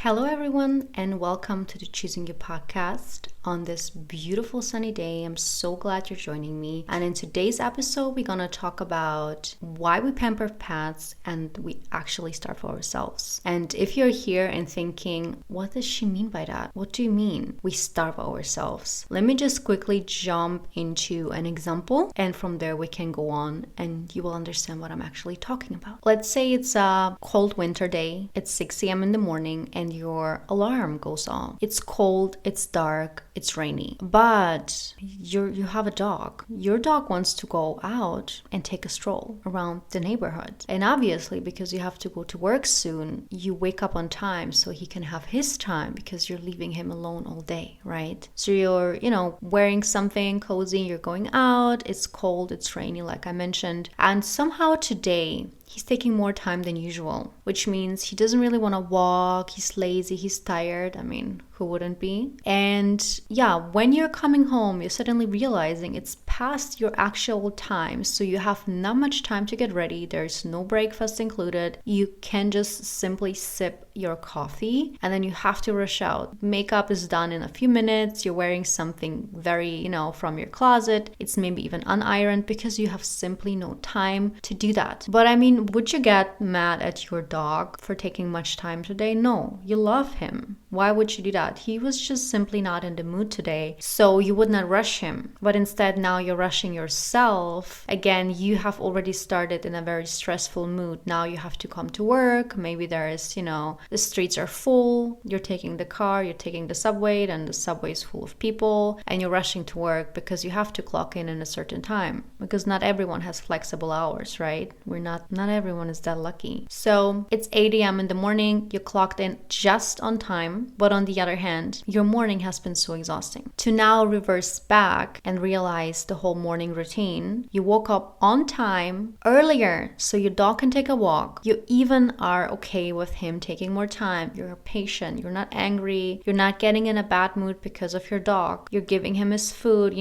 Hello, everyone, and welcome to the Choosing You podcast. On this beautiful sunny day, I'm so glad you're joining me. And in today's episode, we're gonna talk about why we pamper pets and we actually starve ourselves. And if you're here and thinking, what does she mean by that? What do you mean we starve ourselves? Let me just quickly jump into an example, and from there we can go on and you will understand what I'm actually talking about. Let's say it's a cold winter day, it's 6 a.m. in the morning, and your alarm goes on. It's cold, it's dark, it's rainy, but you have a dog. Your dog wants to go out and take a stroll around the neighborhood. And obviously, because you have to go to work soon, you wake up on time so he can have his time because you're leaving him alone all day, right? So you're, wearing something cozy, you're going out, it's cold, it's rainy, like I mentioned. And somehow today, he's taking more time than usual, which means he doesn't really want to walk, he's lazy, he's tired. I mean, who wouldn't be? And yeah, when you're coming home, you're suddenly realizing it's past your actual time. So you have not much time to get ready. There's no breakfast included. You can just simply sip your coffee and then you have to rush out. Makeup is done in a few minutes. You're wearing something very, from your closet. It's maybe even unironed because you have simply no time to do that. But I mean, would you get mad at your dog for taking much time today? No, you love him. Why would you do that? He was just simply not in the mood today, so you would not rush him. But instead, now you're rushing yourself. Again, you have already started in a very stressful mood. Now you have to come to work. Maybe there is, the streets are full. You're taking the car, you're taking the subway, and the subway is full of people, and you're rushing to work because you have to clock in a certain time. Because not everyone has flexible hours, right? Not everyone is that lucky. So it's 8 a.m. in the morning. You clocked in just on time. But on the other hand, your morning has been so exhausting. To now reverse back and realize the whole morning routine, you woke up on time earlier so your dog can take a walk. You even are okay with him taking more time. You're patient. You're not angry. You're not getting in a bad mood because of your dog. You're giving him his food.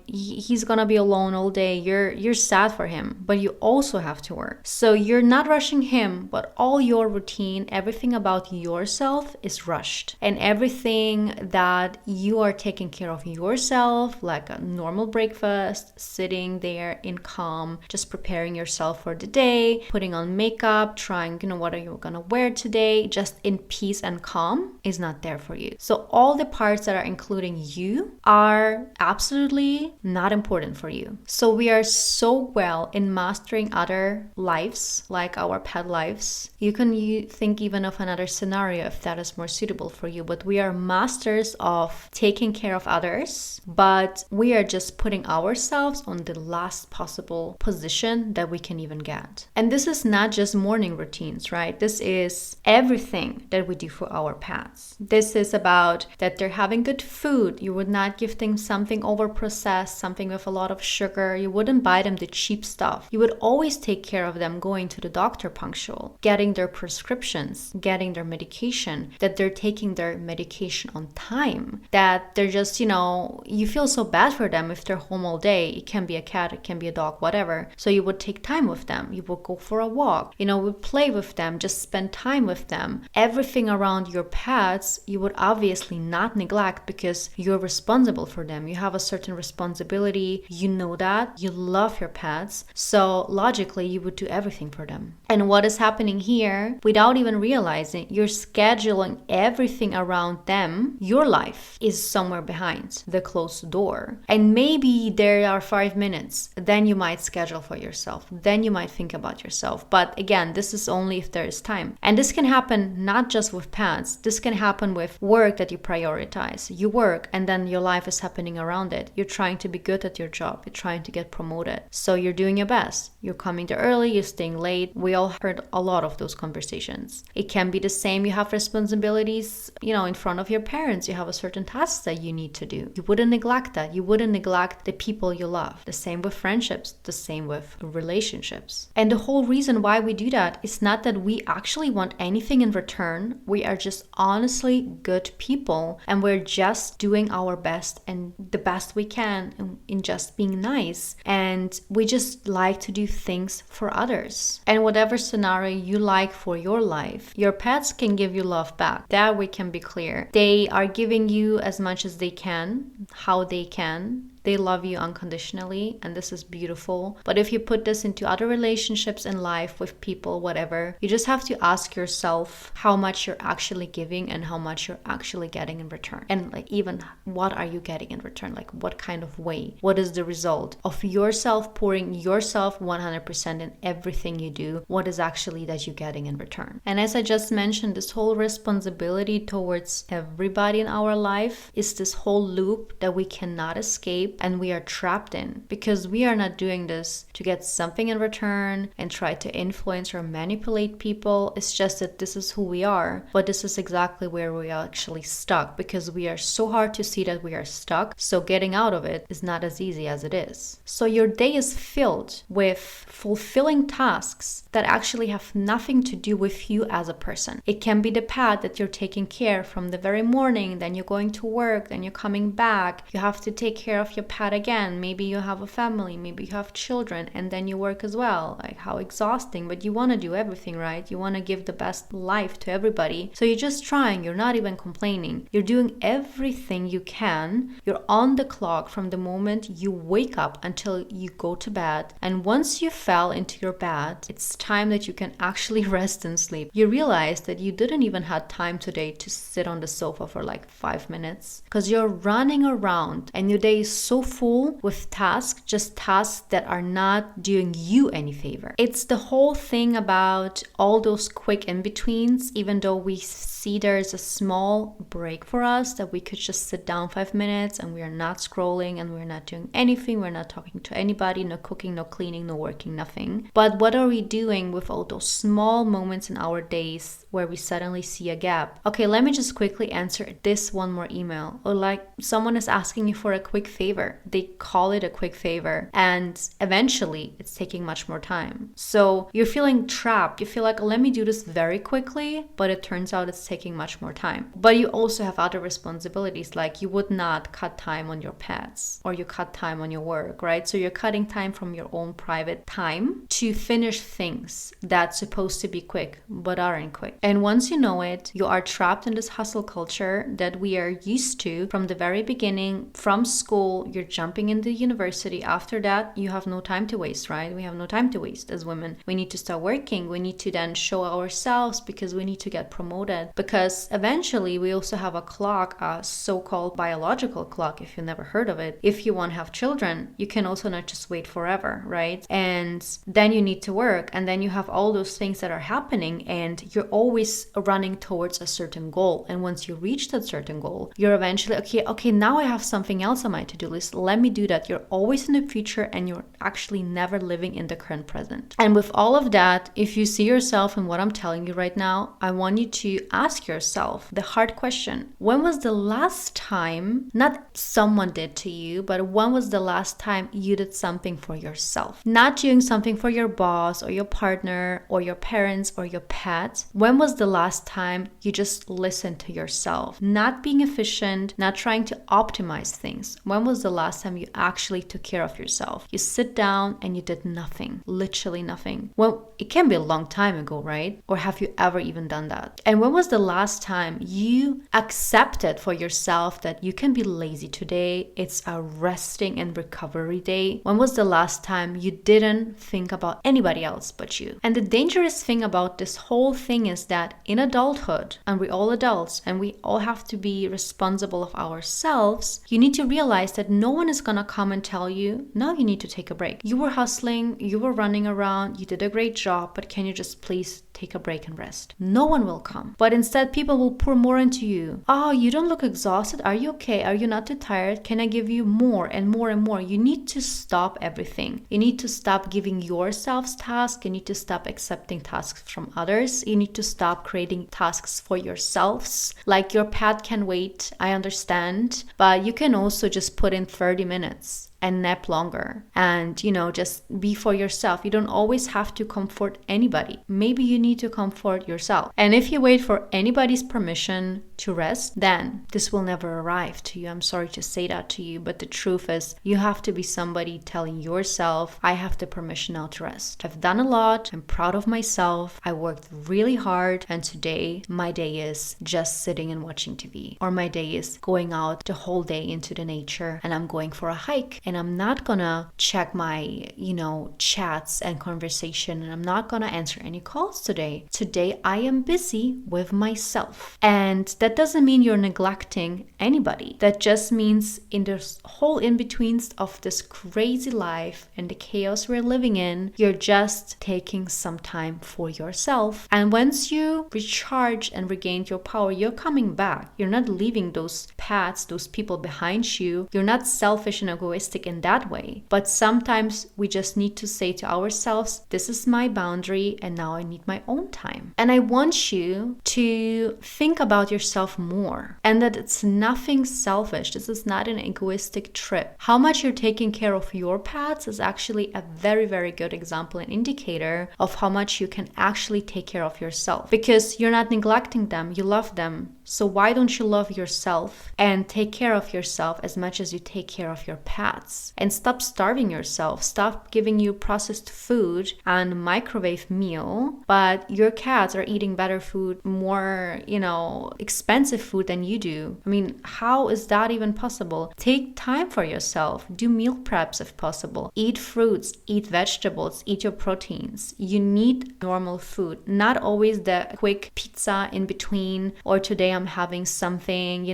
He's gonna be alone all day. You're sad for him, but you also have to work. So you're not rushing him, but all your routine, everything about yourself is rushed. And everything that you are taking care of yourself, like a normal breakfast, sitting there in calm, just preparing yourself for the day, putting on makeup, trying, what are you gonna wear today, just in peace and calm, is not there for you. So all the parts that are including you are absolutely not important for you. So we are so well in mastering other lives, like our pet lives. You can think even of another scenario if that is more suitable for you, but we are masters of taking care of others, but we are just putting ourselves on the last possible position that we can even get. And this is not just morning routines, right? This is everything that we do for our pets. This is about that they're having good food. You would not give them something over processed, something with a lot of sugar. You wouldn't buy them the cheap stuff. You would always take care of them going to the doctor punctual, getting their prescriptions, getting their medication, that they're taking their medication on time, that they're just, you feel so bad for them if they're home all day. It can be a cat, it can be a dog, whatever. So you would take time with them. You would go for a walk, would play with them, just spend time with them. Everything around your pets, you would obviously not neglect because you're responsible for them. You have a certain responsibility. You know that. You love your pets. So logically, you would do everything for them. And what is happening here, without even realizing, you're scheduling everything around them. Your life is somewhere behind the closed door. And maybe there are 5 minutes. Then you might schedule for yourself. Then you might think about yourself. But again, this is only if there is time. And this can happen not just with pets. This can happen with work that you prioritize. You work and then your life is happening around it. You're trying to be good at your job. You're trying to get promoted. So you're doing your best. You're coming there early. You're staying late. We all heard a lot of those conversations. It can be the same. You have responsibilities in front of your parents, you have a certain task that you need to do. You wouldn't neglect that. You wouldn't neglect the people you love. The same with friendships, the same with relationships. And the whole reason why we do that is not that we actually want anything in return. We are just honestly good people, and we're just doing our best and the best we can in just being nice. And we just like to do things for others. And whatever scenario you like for your life, your pets can give you love back. That we can be clear. They are giving you as much as they can, how they can. They love you unconditionally, and this is beautiful. But if you put this into other relationships in life with people, whatever, you just have to ask yourself how much you're actually giving and how much you're actually getting in return. And like, even what are you getting in return? Like, what kind of way? What is the result of yourself pouring yourself 100% in everything you do? What is actually that you're getting in return? And as I just mentioned, this whole responsibility towards everybody in our life is this whole loop that we cannot escape and we are trapped in, because we are not doing this to get something in return and try to influence or manipulate people. It's just that this is who we are, but this is exactly where we are actually stuck, because we are so hard to see that we are stuck. So getting out of it is not as easy as it is. So your day is filled with fulfilling tasks that actually have nothing to do with you as a person. It can be the pet that you're taking care from the very morning, then you're going to work, then you're coming back, you have to take care of your pet again. Maybe you have a family, maybe you have children, and then you work as well. Like, how exhausting, but you want to do everything, right? You want to give the best life to everybody. So you're just trying, you're not even complaining. You're doing everything you can. You're on the clock from the moment you wake up until you go to bed. And once you fell into your bed, it's time that you can actually rest and sleep. You realize that you didn't even have time today to sit on the sofa for like 5 minutes, because you're running around and your day is so full with tasks, just tasks that are not doing you any favor. It's the whole thing about all those quick in-betweens, even though we see there's a small break for us that we could just sit down 5 minutes and we are not scrolling and we're not doing anything, we're not talking to anybody, no cooking, no cleaning, no working, nothing. But what are we doing with all those small moments in our days where we suddenly see a gap? Okay, let me just quickly answer this one more email. Or like, someone is asking you for a quick favor. They call it a quick favor, and eventually it's taking much more time. So you're feeling trapped. You feel like, let me do this very quickly, but it turns out it's taking much more time. But you also have other responsibilities, like you would not cut time on your pets, or you cut time on your work, right? So you're cutting time from your own private time to finish things that's supposed to be quick but aren't quick. And once you know it, you are trapped in this hustle culture that we are used to from the very beginning. From school, you're jumping into university. After that, you have no time to waste, right? We have no time to waste as women. We need to start working. We need to then show ourselves because we need to get promoted. Because eventually we also have a clock, a so-called biological clock, if you never heard of it. If you want to have children, you can also not just wait forever, right? And then you need to work, and then you have all those things that are happening, and you're always running towards a certain goal. And once you reach that certain goal, you're eventually, okay, now I have something else on my to-do list. Let me do that. You're always in the future and you're actually never living in the current present. And with all of that, if you see yourself in what I'm telling you right now, I want you to ask yourself the hard question. When was the last time, not someone did to you, but when was the last time you did something for yourself? Not doing something for your boss or your partner or your parents or your pet. When was the last time you just listened to yourself? Not being efficient, not trying to optimize things. When was the last time you actually took care of yourself? You sit down and you did nothing, literally nothing. Well, it can be a long time ago, right? Or have you ever even done that? And when was the last time you accepted for yourself that you can be lazy today? It's a resting and recovery day. When was the last time you didn't think about anybody else but you? And the dangerous thing about this whole thing is that in adulthood, and we're all adults and we all have to be responsible of ourselves, you need to realize that no one is gonna come and tell you, no, you need to take a break. You were hustling, you were running around, you did a great job, but can you just please take a break and rest? No one will come. But instead, people will pour more into you. Oh, you don't look exhausted. Are you okay? Are you not too tired? Can I give you more and more and more? You need to stop everything. You need to stop giving yourselves tasks. You need to stop accepting tasks from others. You need to stop creating tasks for yourselves. Like your pet can wait, I understand, but you can also just put in 30 minutes and nap longer and, just be for yourself. You don't always have to comfort anybody. Maybe you need to comfort yourself. And if you wait for anybody's permission to rest, then this will never arrive to you. I'm sorry to say that to you, but the truth is you have to be somebody telling yourself, I have the permission now to rest. I've done a lot. I'm proud of myself. I worked really hard. And today my day is just sitting and watching TV. Or my day is going out the whole day into the nature and I'm going for a hike. And I'm not gonna check my, chats and conversation, and I'm not gonna answer any calls today. Today, I am busy with myself. And that doesn't mean you're neglecting anybody. That just means in this whole in-betweens of this crazy life and the chaos we're living in, you're just taking some time for yourself. And once you recharge and regain your power, you're coming back. You're not leaving those paths, those people behind you. You're not selfish and egoistic in that way. But sometimes we just need to say to ourselves, this is my boundary and now I need my own time. And I want you to think about yourself more and that it's nothing selfish. This is not an egoistic trip. How much you're taking care of your pets is actually a very, very good example and indicator of how much you can actually take care of yourself, because you're not neglecting them. You love them. So why don't you love yourself and take care of yourself as much as you take care of your pets? And stop starving yourself. Stop giving you processed food and microwave meal, but your cats are eating better food, more, expensive food than you do. I mean, how is that even possible? Take time for yourself. Do meal preps if possible. Eat fruits, eat vegetables, eat your proteins. You need normal food, not always the quick pizza in between, or today I'm having something,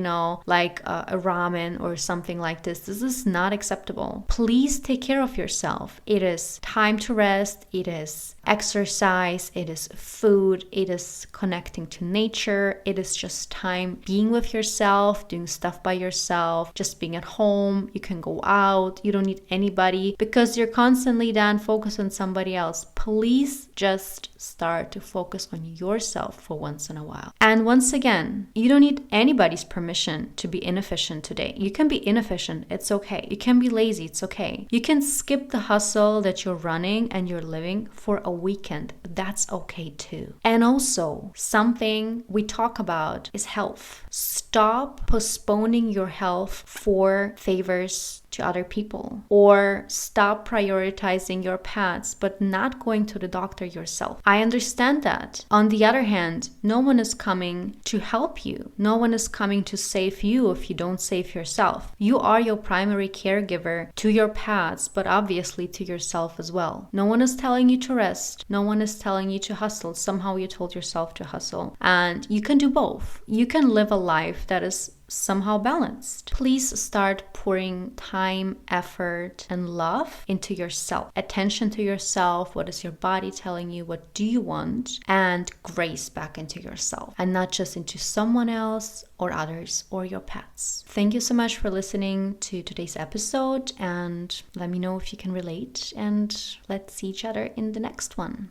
like a ramen or something like this. This is not acceptable. Please take care of yourself. It is time to rest. It is exercise. It is food. It is connecting to nature. It is just time being with yourself, doing stuff by yourself, just being at home. You can go out. You don't need anybody because you're constantly then focused on somebody else. Please just start to focus on yourself for once in a while. And once again, you don't need anybody's permission to be inefficient today. You can be inefficient. It's okay. You can be lazy. It's okay. You can skip the hustle that you're running and you're living for a weekend. That's okay too. And also, something we talk about is health. Stop postponing your health for favors to other people, or stop prioritizing your pets but not going to the doctor yourself. I understand that. On the other hand, no one is coming to help you. No one is coming to save you if you don't save yourself. You are your primary caregiver to your pets, but obviously to yourself as well. No one is telling you to rest. No one is telling you to hustle. Somehow you told yourself to hustle. And you can do both. You can live a life that is somehow balanced. Please start pouring time, effort, and love into yourself. Attention to yourself. What is your body telling you? What do you want? And grace back into yourself and not just into someone else or others or your pets. Thank you so much for listening to today's episode, and let me know if you can relate, and let's see each other in the next one.